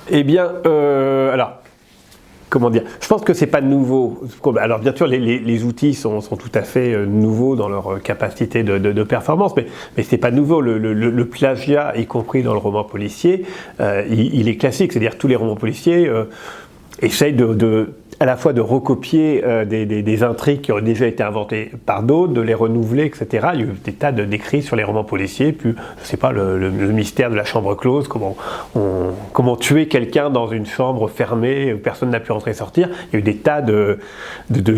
Eh bien, alors, comment dire? Je pense que c'est pas nouveau. Alors bien sûr, les outils sont tout à fait nouveaux dans leur capacité de performance, mais c'est pas nouveau. Le plagiat, y compris dans le roman policier, il est classique. C'est-à-dire tous les romans policiers essayent à la fois de recopier des intrigues qui ont déjà été inventées par d'autres, de les renouveler, etc. Il y a eu des tas d'écrits sur les romans policiers, puis, je sais pas, le mystère de la chambre close, comment tuer quelqu'un dans une chambre fermée, où personne n'a pu rentrer et sortir. Il y a eu des tas de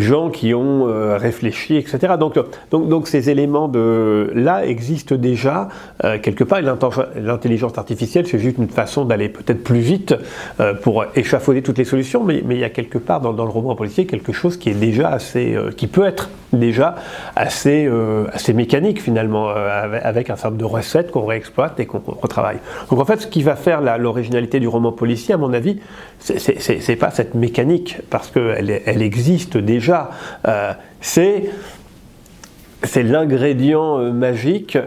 gens qui ont réfléchi, etc. Donc ces éléments-là existent déjà quelque part. L'intelligence artificielle, c'est juste une façon d'aller peut-être plus vite pour échafauder toutes les solutions, mais il y a quelque part dans le roman policier quelque chose qui est déjà qui peut être déjà assez mécanique finalement, avec un certain nombre de recettes qu'on réexploite et qu'on retravaille. Donc en fait, ce qui va faire l'originalité du roman policier, à mon avis, c'est pas cette mécanique, parce qu'elle existe déjà. C'est l'ingrédient magique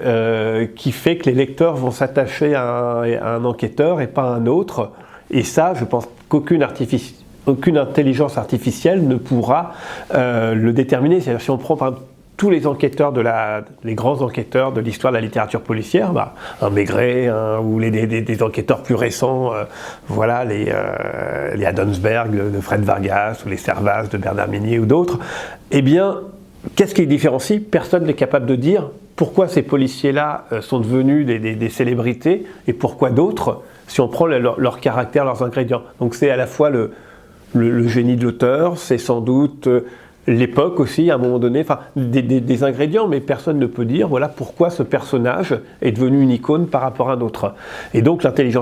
qui fait que les lecteurs vont s'attacher à un enquêteur et pas à un autre. Et ça, je pense qu'aucune intelligence artificielle ne pourra le déterminer. C'est-à-dire, si on prend par exemple tous les enquêteurs les grands enquêteurs de l'histoire de la littérature policière, un Maigret, ou des enquêteurs plus récents, voilà, les Adamsberg de Fred Vargas, ou les Servaz de Bernard Minier ou d'autres, eh bien, qu'est-ce qui les différencie? Personne n'est capable de dire pourquoi ces policiers-là sont devenus des célébrités et pourquoi d'autres, si on prend leur caractère, leurs ingrédients. Donc c'est à la fois le génie de l'auteur, c'est sans doute l'époque aussi, à un moment donné, enfin des ingrédients, mais personne ne peut dire voilà pourquoi ce personnage est devenu une icône par rapport à un autre. Et donc l'intelligence